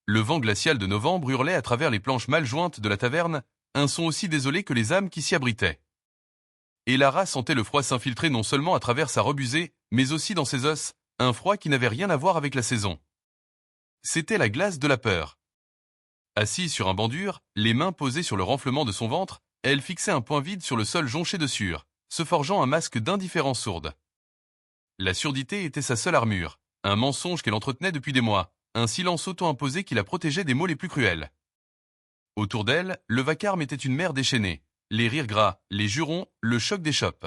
Le vent glacial de novembre hurlait à travers les planches mal jointes de la taverne, un son aussi désolé que les âmes qui s'y abritaient. Et Lara sentait le froid s'infiltrer non seulement à travers sa robe usée, mais aussi dans ses os, un froid qui n'avait rien à voir avec la saison. C'était la glace de la peur. Assise sur un banc dur, les mains posées sur le renflement de son ventre, elle fixait un point vide sur le sol jonché de sueur, se forgeant un masque d'indifférence sourde. La surdité était sa seule armure, un mensonge qu'elle entretenait depuis des mois, un silence auto-imposé qui la protégeait des mots les plus cruels. Autour d'elle, le vacarme était une mer déchaînée, les rires gras, les jurons, le choc des chopes.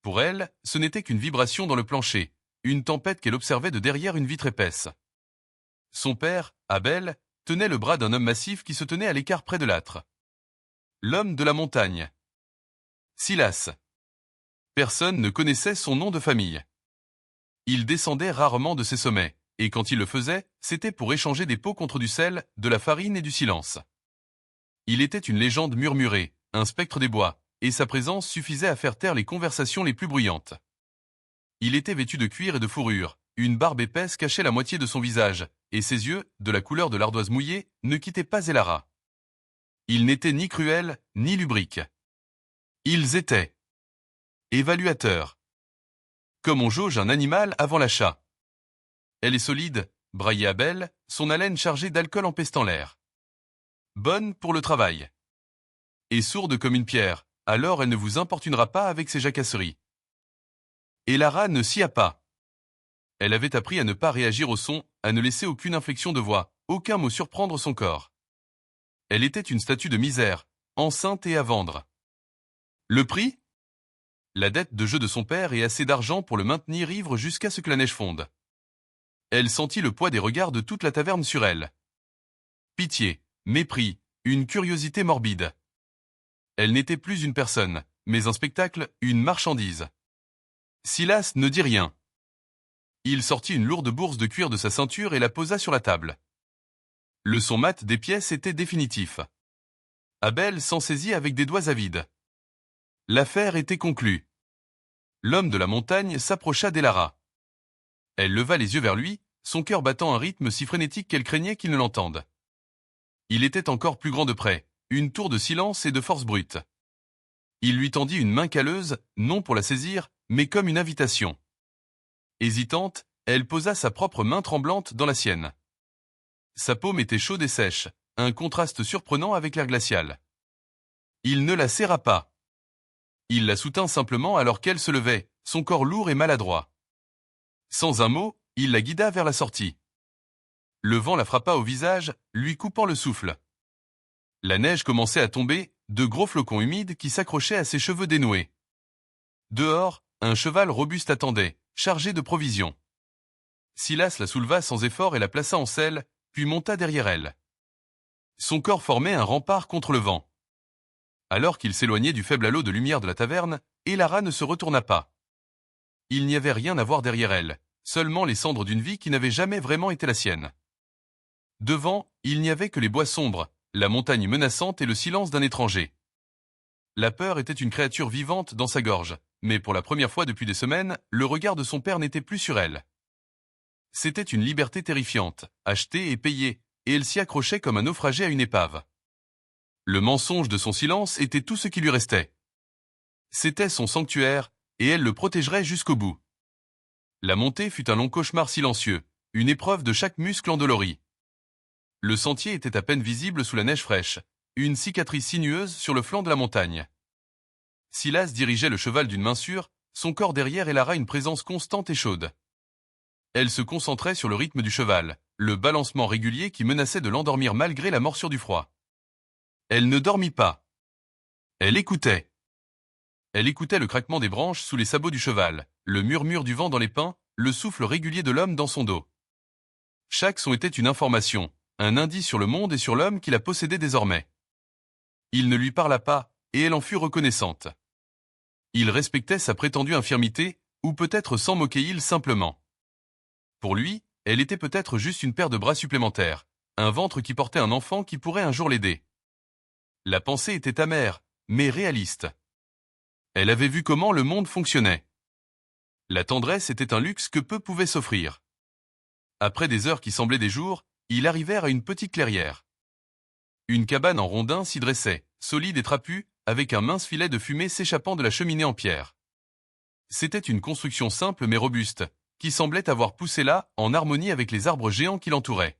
Pour elle, ce n'était qu'une vibration dans le plancher, une tempête qu'elle observait de derrière une vitre épaisse. Son père, Abel, tenait le bras d'un homme massif qui se tenait à l'écart près de l'âtre. L'homme de la montagne. Silas. Personne ne connaissait son nom de famille. Il descendait rarement de ses sommets, et quand il le faisait, c'était pour échanger des pots contre du sel, de la farine et du silence. Il était une légende murmurée, un spectre des bois, et sa présence suffisait à faire taire les conversations les plus bruyantes. Il était vêtu de cuir et de fourrure, une barbe épaisse cachait la moitié de son visage, et ses yeux, de la couleur de l'ardoise mouillée, ne quittaient pas Elara. Ils n'étaient ni cruels, ni lubriques. Ils étaient évaluateurs. Comme on jauge un animal avant l'achat. Elle est solide, braillait Abel, son haleine chargée d'alcool empestant l'air. Bonne pour le travail. Et sourde comme une pierre, alors elle ne vous importunera pas avec ses jacasseries. Et Lara ne s'y a pas. Elle avait appris à ne pas réagir au son, à ne laisser aucune inflexion de voix, aucun mot surprendre son corps. Elle était une statue de misère, enceinte et à vendre. Le prix ? La dette de jeu de son père et assez d'argent pour le maintenir ivre jusqu'à ce que la neige fonde. Elle sentit le poids des regards de toute la taverne sur elle. Pitié, mépris, une curiosité morbide. Elle n'était plus une personne, mais un spectacle, une marchandise. Silas ne dit rien. Il sortit une lourde bourse de cuir de sa ceinture et la posa sur la table. Le son mat des pièces était définitif. Abel s'en saisit avec des doigts avides. L'affaire était conclue. L'homme de la montagne s'approcha d'Elara. Elle leva les yeux vers lui, son cœur battant un rythme si frénétique qu'elle craignait qu'il ne l'entende. Il était encore plus grand de près, une tour de silence et de force brute. Il lui tendit une main calleuse, non pour la saisir, mais comme une invitation. Hésitante, elle posa sa propre main tremblante dans la sienne. Sa paume était chaude et sèche, un contraste surprenant avec l'air glacial. Il ne la serra pas. Il la soutint simplement alors qu'elle se levait, son corps lourd et maladroit. Sans un mot, il la guida vers la sortie. Le vent la frappa au visage, lui coupant le souffle. La neige commençait à tomber, de gros flocons humides qui s'accrochaient à ses cheveux dénoués. Dehors, un cheval robuste attendait, chargé de provisions. Silas la souleva sans effort et la plaça en selle, puis monta derrière elle. Son corps formait un rempart contre le vent. Alors qu'il s'éloignait du faible halo de lumière de la taverne, Elara ne se retourna pas. Il n'y avait rien à voir derrière elle, seulement les cendres d'une vie qui n'avait jamais vraiment été la sienne. Devant, il n'y avait que les bois sombres, la montagne menaçante et le silence d'un étranger. La peur était une créature vivante dans sa gorge, mais pour la première fois depuis des semaines, le regard de son père n'était plus sur elle. C'était une liberté terrifiante, achetée et payée, et elle s'y accrochait comme un naufragé à une épave. Le mensonge de son silence était tout ce qui lui restait. C'était son sanctuaire, et elle le protégerait jusqu'au bout. La montée fut un long cauchemar silencieux, une épreuve de chaque muscle endolori. Le sentier était à peine visible sous la neige fraîche, une cicatrice sinueuse sur le flanc de la montagne. Silas dirigeait le cheval d'une main sûre, son corps derrière Elara une présence constante et chaude. Elle se concentrait sur le rythme du cheval, le balancement régulier qui menaçait de l'endormir malgré la morsure du froid. Elle ne dormit pas. Elle écoutait. Elle écoutait le craquement des branches sous les sabots du cheval, le murmure du vent dans les pins, le souffle régulier de l'homme dans son dos. Chaque son était une information, un indice sur le monde et sur l'homme qui la possédait désormais. Il ne lui parla pas, et elle en fut reconnaissante. Il respectait sa prétendue infirmité, ou peut-être s'en moquait-il simplement. Pour lui, elle était peut-être juste une paire de bras supplémentaires, un ventre qui portait un enfant qui pourrait un jour l'aider. La pensée était amère, mais réaliste. Elle avait vu comment le monde fonctionnait. La tendresse était un luxe que peu pouvaient s'offrir. Après des heures qui semblaient des jours, ils arrivèrent à une petite clairière. Une cabane en rondin s'y dressait, solide et trapue, avec un mince filet de fumée s'échappant de la cheminée en pierre. C'était une construction simple mais robuste, qui semblait avoir poussé là en harmonie avec les arbres géants qui l'entouraient.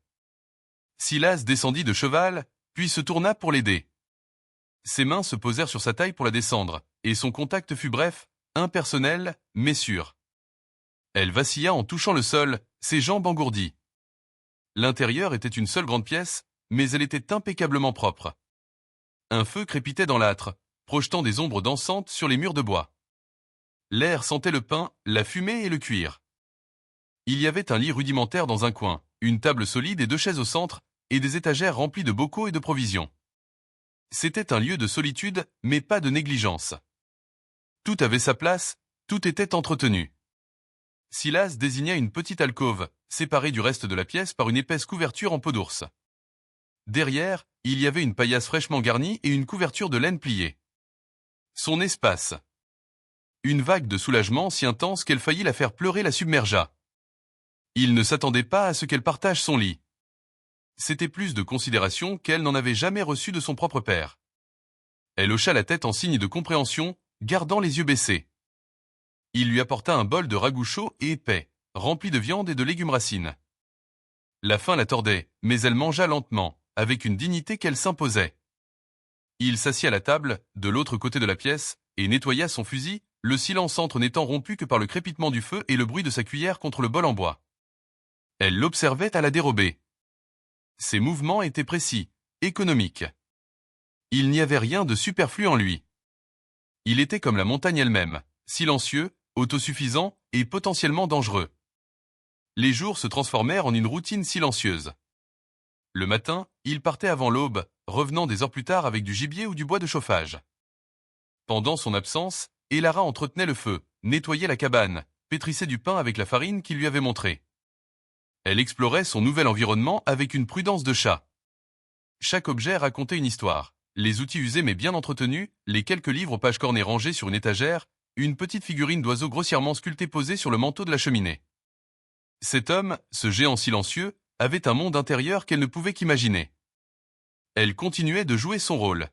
Silas descendit de cheval, puis se tourna pour l'aider. Ses mains se posèrent sur sa taille pour la descendre, et son contact fut bref, impersonnel, mais sûr. Elle vacilla en touchant le sol, ses jambes engourdies. L'intérieur était une seule grande pièce, mais elle était impeccablement propre. Un feu crépitait dans l'âtre, projetant des ombres dansantes sur les murs de bois. L'air sentait le pain, la fumée et le cuir. Il y avait un lit rudimentaire dans un coin, une table solide et 2 chaises au centre, et des étagères remplies de bocaux et de provisions. C'était un lieu de solitude, mais pas de négligence. Tout avait sa place, tout était entretenu. Silas désigna une petite alcôve, séparée du reste de la pièce par une épaisse couverture en peau d'ours. Derrière, il y avait une paillasse fraîchement garnie et une couverture de laine pliée. Son espace. Une vague de soulagement si intense qu'elle faillit la faire pleurer la submergea. Il ne s'attendait pas à ce qu'elle partage son lit. C'était plus de considération qu'elle n'en avait jamais reçu de son propre père. Elle hocha la tête en signe de compréhension, gardant les yeux baissés. Il lui apporta un bol de ragoût chaud et épais, rempli de viande et de légumes racines. La faim la tordait, mais elle mangea lentement, avec une dignité qu'elle s'imposait. Il s'assit à la table, de l'autre côté de la pièce, et nettoya son fusil, le silence entre n'étant rompu que par le crépitement du feu et le bruit de sa cuillère contre le bol en bois. Elle l'observait à la dérobée. Ses mouvements étaient précis, économiques. Il n'y avait rien de superflu en lui. Il était comme la montagne elle-même, silencieux, autosuffisant et potentiellement dangereux. Les jours se transformèrent en une routine silencieuse. Le matin, il partait avant l'aube, revenant des heures plus tard avec du gibier ou du bois de chauffage. Pendant son absence, Elara entretenait le feu, nettoyait la cabane, pétrissait du pain avec la farine qu'il lui avait montrée. Elle explorait son nouvel environnement avec une prudence de chat. Chaque objet racontait une histoire. Les outils usés mais bien entretenus, les quelques livres aux pages cornées rangés sur une étagère, une petite figurine d'oiseau grossièrement sculptée posée sur le manteau de la cheminée. Cet homme, ce géant silencieux, avait un monde intérieur qu'elle ne pouvait qu'imaginer. Elle continuait de jouer son rôle.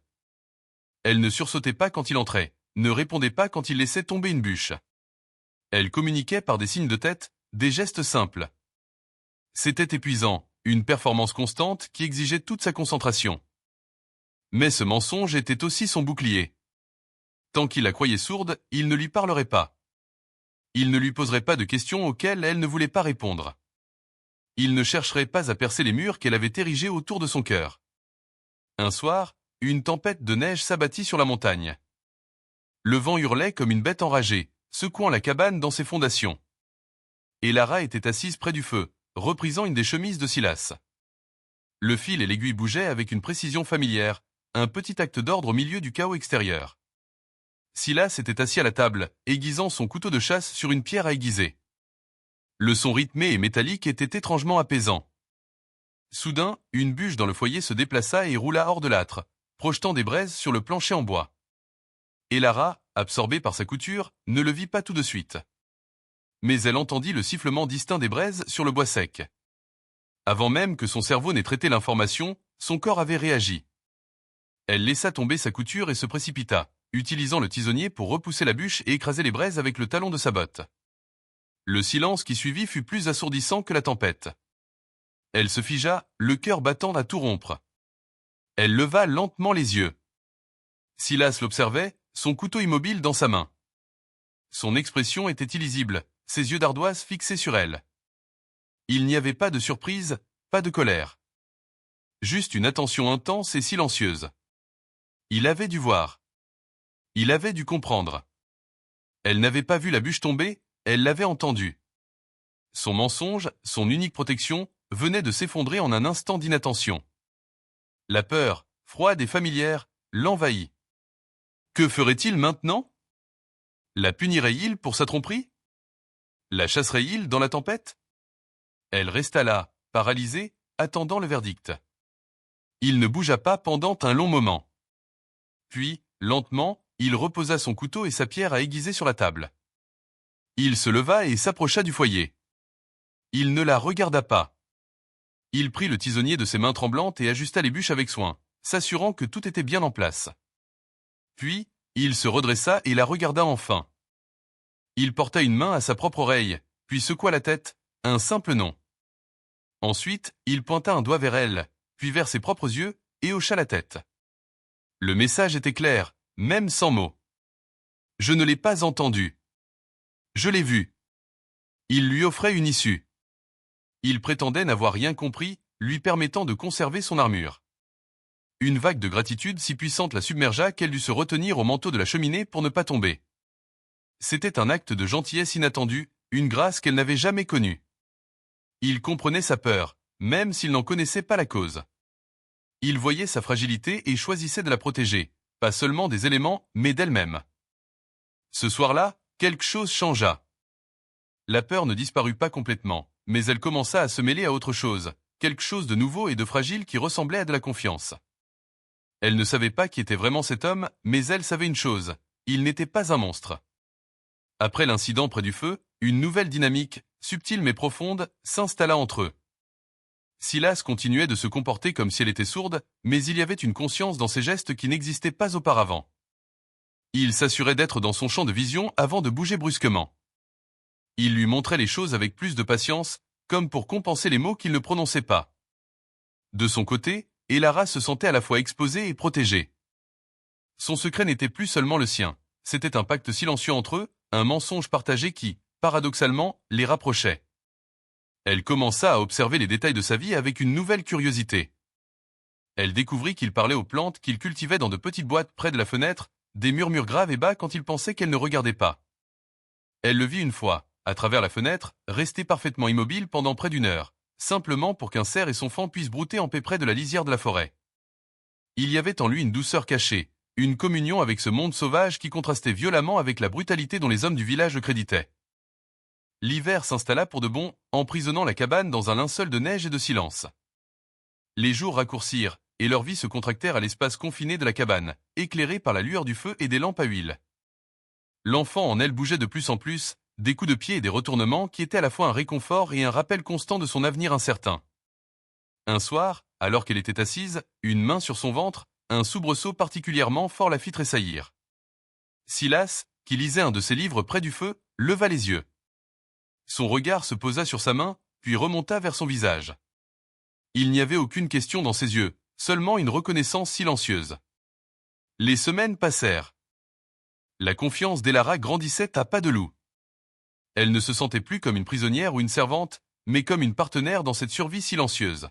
Elle ne sursautait pas quand il entrait, ne répondait pas quand il laissait tomber une bûche. Elle communiquait par des signes de tête, des gestes simples. C'était épuisant, une performance constante qui exigeait toute sa concentration. Mais ce mensonge était aussi son bouclier. Tant qu'il la croyait sourde, il ne lui parlerait pas. Il ne lui poserait pas de questions auxquelles elle ne voulait pas répondre. Il ne chercherait pas à percer les murs qu'elle avait érigés autour de son cœur. Un soir, une tempête de neige s'abattit sur la montagne. Le vent hurlait comme une bête enragée, secouant la cabane dans ses fondations. Et Lara était assise près du feu, reprisant une des chemises de Silas. Le fil et l'aiguille bougeaient avec une précision familière, un petit acte d'ordre au milieu du chaos extérieur. Silas était assis à la table, aiguisant son couteau de chasse sur une pierre à aiguiser. Le son rythmé et métallique était étrangement apaisant. Soudain, une bûche dans le foyer se déplaça et roula hors de l'âtre, projetant des braises sur le plancher en bois. Et Lara, absorbée par sa couture, ne le vit pas tout de suite. Mais elle entendit le sifflement distinct des braises sur le bois sec. Avant même que son cerveau n'ait traité l'information, son corps avait réagi. Elle laissa tomber sa couture et se précipita, utilisant le tisonnier pour repousser la bûche et écraser les braises avec le talon de sa botte. Le silence qui suivit fut plus assourdissant que la tempête. Elle se figea, le cœur battant à tout rompre. Elle leva lentement les yeux. Silas l'observait, son couteau immobile dans sa main. Son expression était illisible, ses yeux d'ardoise fixés sur elle. Il n'y avait pas de surprise, pas de colère. Juste une attention intense et silencieuse. Il avait dû voir. Il avait dû comprendre. Elle n'avait pas vu la bûche tomber, elle l'avait entendue. Son mensonge, son unique protection, venait de s'effondrer en un instant d'inattention. La peur, froide et familière, l'envahit. Que ferait-il maintenant? La punirait-il pour sa tromperie? La chasserait-il dans la tempête? Elle resta là, paralysée, attendant le verdict. Il ne bougea pas pendant un long moment. Puis, lentement, il reposa son couteau et sa pierre à aiguiser sur la table. Il se leva et s'approcha du foyer. Il ne la regarda pas. Il prit le tisonnier de ses mains tremblantes et ajusta les bûches avec soin, s'assurant que tout était bien en place. Puis, il se redressa et la regarda enfin. Il porta une main à sa propre oreille, puis secoua la tête, un simple nom. Ensuite, il pointa un doigt vers elle, puis vers ses propres yeux, et hocha la tête. Le message était clair, même sans mots. Je ne l'ai pas entendu. Je l'ai vu. Il lui offrait une issue. Il prétendait n'avoir rien compris, lui permettant de conserver son armure. Une vague de gratitude si puissante la submergea qu'elle dut se retenir au manteau de la cheminée pour ne pas tomber. C'était un acte de gentillesse inattendu, une grâce qu'elle n'avait jamais connue. Il comprenait sa peur, même s'il n'en connaissait pas la cause. Il voyait sa fragilité et choisissait de la protéger, pas seulement des éléments, mais d'elle-même. Ce soir-là, quelque chose changea. La peur ne disparut pas complètement, mais elle commença à se mêler à autre chose, quelque chose de nouveau et de fragile qui ressemblait à de la confiance. Elle ne savait pas qui était vraiment cet homme, mais elle savait une chose, il n'était pas un monstre. Après l'incident près du feu, une nouvelle dynamique, subtile mais profonde, s'installa entre eux. Silas continuait de se comporter comme si elle était sourde, mais il y avait une conscience dans ses gestes qui n'existait pas auparavant. Il s'assurait d'être dans son champ de vision avant de bouger brusquement. Il lui montrait les choses avec plus de patience, comme pour compenser les mots qu'il ne prononçait pas. De son côté, Elara se sentait à la fois exposée et protégée. Son secret n'était plus seulement le sien, c'était un pacte silencieux entre eux, un mensonge partagé qui, paradoxalement, les rapprochait. Elle commença à observer les détails de sa vie avec une nouvelle curiosité. Elle découvrit qu'il parlait aux plantes qu'il cultivait dans de petites boîtes près de la fenêtre, des murmures graves et bas quand il pensait qu'elle ne regardait pas. Elle le vit une fois, à travers la fenêtre, rester parfaitement immobile pendant près d'une heure, simplement pour qu'un cerf et son faon puissent brouter en paix près de la lisière de la forêt. Il y avait en lui une douceur cachée, une communion avec ce monde sauvage qui contrastait violemment avec la brutalité dont les hommes du village le créditaient. L'hiver s'installa pour de bon, emprisonnant la cabane dans un linceul de neige et de silence. Les jours raccourcirent, et leurs vies se contractèrent à l'espace confiné de la cabane, éclairé par la lueur du feu et des lampes à huile. L'enfant en elle bougeait de plus en plus, des coups de pied et des retournements qui étaient à la fois un réconfort et un rappel constant de son avenir incertain. Un soir, alors qu'elle était assise, une main sur son ventre, un soubresaut particulièrement fort la fit tressaillir. Silas, qui lisait un de ses livres près du feu, leva les yeux. Son regard se posa sur sa main, puis remonta vers son visage. Il n'y avait aucune question dans ses yeux, seulement une reconnaissance silencieuse. Les semaines passèrent. La confiance d'Elara grandissait à pas de loup. Elle ne se sentait plus comme une prisonnière ou une servante, mais comme une partenaire dans cette survie silencieuse.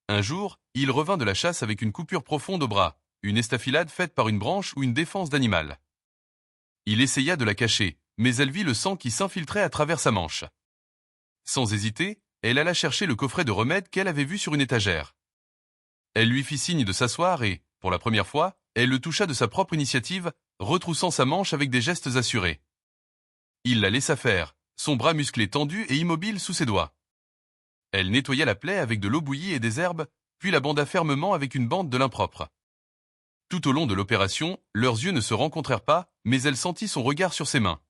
Un jour, il revint de la chasse avec une coupure profonde au bras, une estafilade faite par une branche ou une défense d'animal. Il essaya de la cacher, mais elle vit le sang qui s'infiltrait à travers sa manche. Sans hésiter, elle alla chercher le coffret de remèdes qu'elle avait vu sur une étagère. Elle lui fit signe de s'asseoir et, pour la première fois, elle le toucha de sa propre initiative, retroussant sa manche avec des gestes assurés. Il la laissa faire, son bras musclé tendu et immobile sous ses doigts. Elle nettoya la plaie avec de l'eau bouillie et des herbes, puis la banda fermement avec une bande de lin propre. Tout au long de l'opération, leurs yeux ne se rencontrèrent pas, mais elle sentit son regard sur ses mains.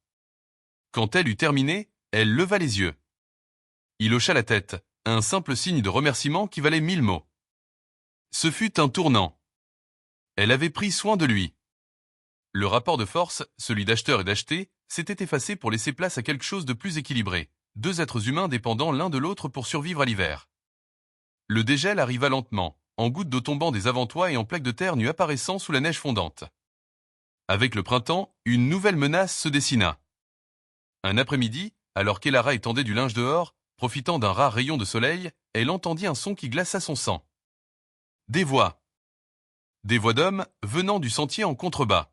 Quand elle eut terminé, elle leva les yeux. Il hocha la tête, un simple signe de remerciement qui valait 1000 mots. Ce fut un tournant. Elle avait pris soin de lui. Le rapport de force, celui d'acheteur et d'acheté, s'était effacé pour laisser place à quelque chose de plus équilibré, deux êtres humains dépendant l'un de l'autre pour survivre à l'hiver. Le dégel arriva lentement, en gouttes d'eau tombant des avant-toits et en plaques de terre nues apparaissant sous la neige fondante. Avec le printemps, une nouvelle menace se dessina. Un après-midi, alors qu'Elara étendait du linge dehors, profitant d'un rare rayon de soleil, elle entendit un son qui glaça son sang. Des voix. Des voix d'hommes venant du sentier en contrebas.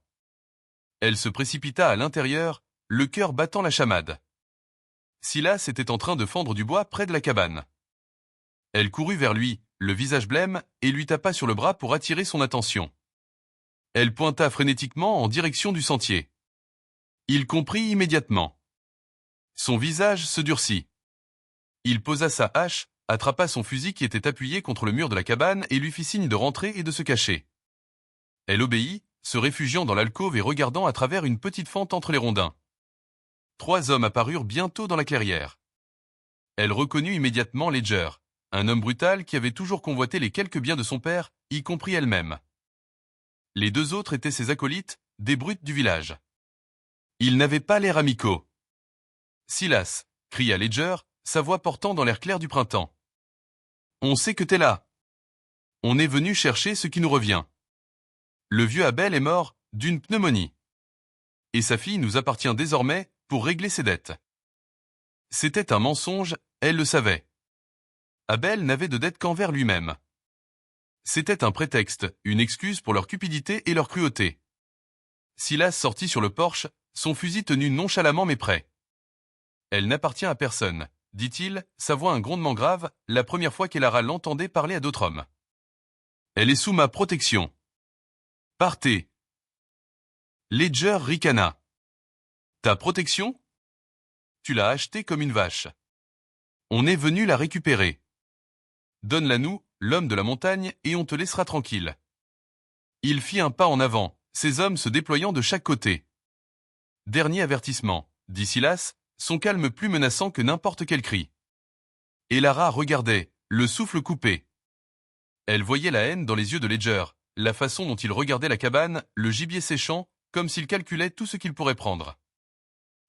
Elle se précipita à l'intérieur, le cœur battant la chamade. Silas était en train de fendre du bois près de la cabane. Elle courut vers lui, le visage blême, et lui tapa sur le bras pour attirer son attention. Elle pointa frénétiquement en direction du sentier. Il comprit immédiatement. Son visage se durcit. Il posa sa hache, attrapa son fusil qui était appuyé contre le mur de la cabane et lui fit signe de rentrer et de se cacher. Elle obéit, se réfugiant dans l'alcôve et regardant à travers une petite fente entre les rondins. 3 hommes apparurent bientôt dans la clairière. Elle reconnut immédiatement Ledger, un homme brutal qui avait toujours convoité les quelques biens de son père, y compris elle-même. Les deux autres étaient ses acolytes, des brutes du village. Ils n'avaient pas l'air amicaux. « Silas !» cria Ledger, sa voix portant dans l'air clair du printemps. « On sait que t'es là. On est venu chercher ce qui nous revient. Le vieux Abel est mort d'une pneumonie. Et sa fille nous appartient désormais pour régler ses dettes. » C'était un mensonge, elle le savait. Abel n'avait de dette qu'envers lui-même. C'était un prétexte, une excuse pour leur cupidité et leur cruauté. Silas sortit sur le porche, son fusil tenu nonchalamment mais prêt. « Elle n'appartient à personne, » dit-il, sa voix un grondement grave, la première fois qu'Elara l'entendait parler à d'autres hommes. « Elle est sous ma protection. Partez. » Ledger ricana. « Ta protection ? Tu l'as achetée comme une vache. On est venu la récupérer. Donne-la nous, l'homme de la montagne, et on te laissera tranquille. » Il fit un pas en avant, ses hommes se déployant de chaque côté. « Dernier avertissement, » dit Silas, son calme plus menaçant que n'importe quel cri. Elara regardait, le souffle coupé. Elle voyait la haine dans les yeux de Ledger, la façon dont il regardait la cabane, le gibier séchant, comme s'il calculait tout ce qu'il pourrait prendre.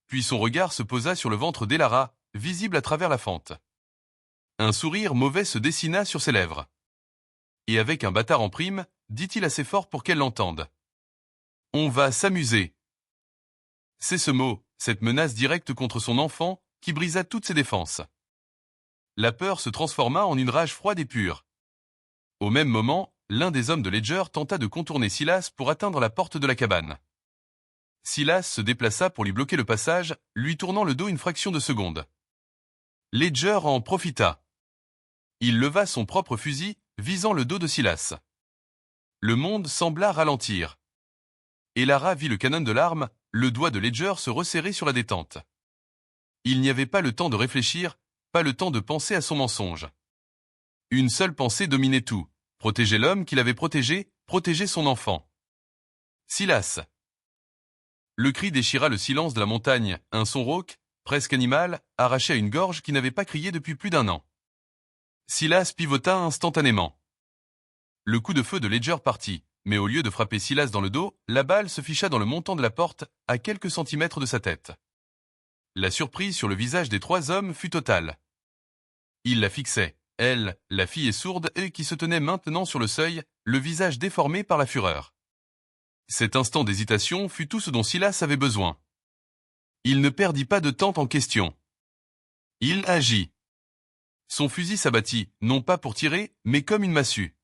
Puis son regard se posa sur le ventre d'Elara, visible à travers la fente. Un sourire mauvais se dessina sur ses lèvres. Et avec un bâtard en prime, dit-il assez fort pour qu'elle l'entende. « On va s'amuser. » C'est ce mot, cette menace directe contre son enfant, qui brisa toutes ses défenses. La peur se transforma en une rage froide et pure. Au même moment, l'un des hommes de Ledger tenta de contourner Silas pour atteindre la porte de la cabane. Silas se déplaça pour lui bloquer le passage, lui tournant le dos une fraction de seconde. Ledger en profita. Il leva son propre fusil, visant le dos de Silas. Le monde sembla ralentir. Elara vit le canon de l'arme, le doigt de Ledger se resserrer sur la détente. Il n'y avait pas le temps de réfléchir, pas le temps de penser à son mensonge. Une seule pensée dominait tout, protéger l'homme qu'il avait protégé, protéger son enfant. « Silas !» Le cri déchira le silence de la montagne, un son rauque, presque animal, arraché à une gorge qui n'avait pas crié depuis plus d'un an. Silas pivota instantanément. Le coup de feu de Ledger partit, mais au lieu de frapper Silas dans le dos, la balle se ficha dans le montant de la porte, à quelques centimètres de sa tête. La surprise sur le visage des trois hommes fut totale. Ils la fixaient, elle, la fille est sourde et qui se tenait maintenant sur le seuil, le visage déformé par la fureur. Cet instant d'hésitation fut tout ce dont Silas avait besoin. Il ne perdit pas de temps en question. Il agit. Son fusil s'abattit, non pas pour tirer, mais comme une massue.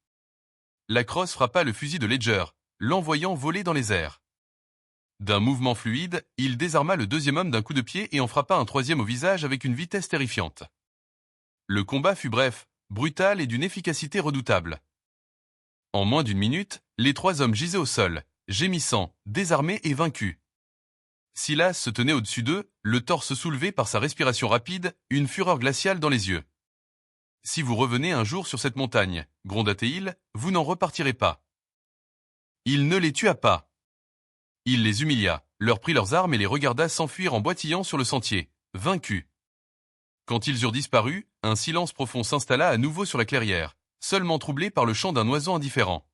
La crosse frappa le fusil de Ledger, l'envoyant voler dans les airs. D'un mouvement fluide, il désarma le deuxième homme d'un coup de pied et en frappa un troisième au visage avec une vitesse terrifiante. Le combat fut bref, brutal et d'une efficacité redoutable. En moins d'une minute, les trois hommes gisaient au sol, gémissant, désarmés et vaincus. Silas se tenait au-dessus d'eux, le torse soulevé par sa respiration rapide, une fureur glaciale dans les yeux. « Si vous revenez un jour sur cette montagne, gronda-t-il, vous n'en repartirez pas. » Il ne les tua pas. Il les humilia, leur prit leurs armes et les regarda s'enfuir en boitillant sur le sentier, vaincus. Quand ils eurent disparu, un silence profond s'installa à nouveau sur la clairière, seulement troublé par le chant d'un oiseau indifférent.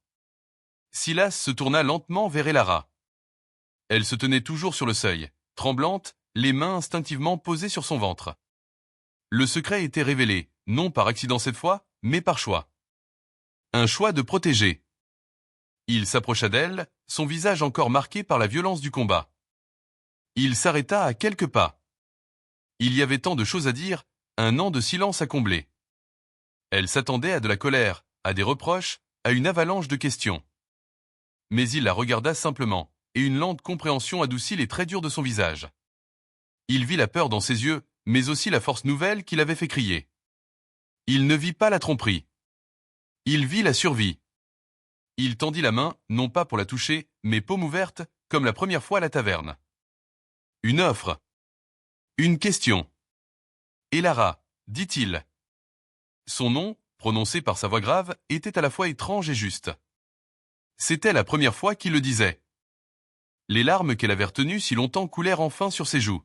Silas se tourna lentement vers Elara. Elle se tenait toujours sur le seuil, tremblante, les mains instinctivement posées sur son ventre. Le secret était révélé, non par accident cette fois, mais par choix. Un choix de protéger. Il s'approcha d'elle, son visage encore marqué par la violence du combat. Il s'arrêta à quelques pas. Il y avait tant de choses à dire, un an de silence à combler. Elle s'attendait à de la colère, à des reproches, à une avalanche de questions. Mais il la regarda simplement, et une lente compréhension adoucit les traits durs de son visage. Il vit la peur dans ses yeux, mais aussi la force nouvelle qui l'avait fait crier. Il ne vit pas la tromperie. Il vit la survie. Il tendit la main, non pas pour la toucher, mais paume ouverte, comme la première fois à la taverne. Une offre. Une question. Elara, dit-il. Son nom, prononcé par sa voix grave, était à la fois étrange et juste. C'était la première fois qu'il le disait. Les larmes qu'elle avait retenues si longtemps coulèrent enfin sur ses joues.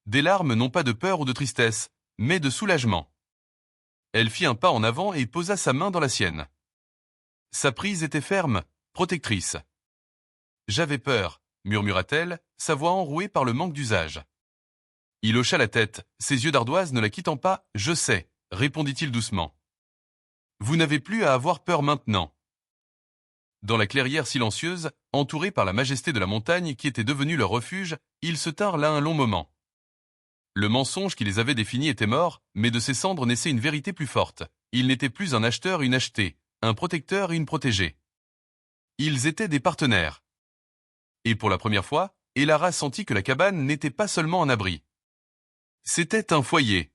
Des larmes non pas de peur ou de tristesse, mais de soulagement. Elle fit un pas en avant et posa sa main dans la sienne. Sa prise était ferme, protectrice. J'avais peur, murmura-t-elle, sa voix enrouée par le manque d'usage. Il hocha la tête, ses yeux d'ardoise ne la quittant pas. Je sais, répondit-il doucement. Vous n'avez plus à avoir peur maintenant. Dans la clairière silencieuse, entourée par la majesté de la montagne qui était devenue leur refuge, ils se tinrent là un long moment. Le mensonge qui les avait définis était mort, mais de ses cendres naissait une vérité plus forte. Il n'était plus un acheteur et une achetée, un protecteur et une protégée. Ils étaient des partenaires. Et pour la première fois, Elara sentit que la cabane n'était pas seulement un abri. C'était un foyer.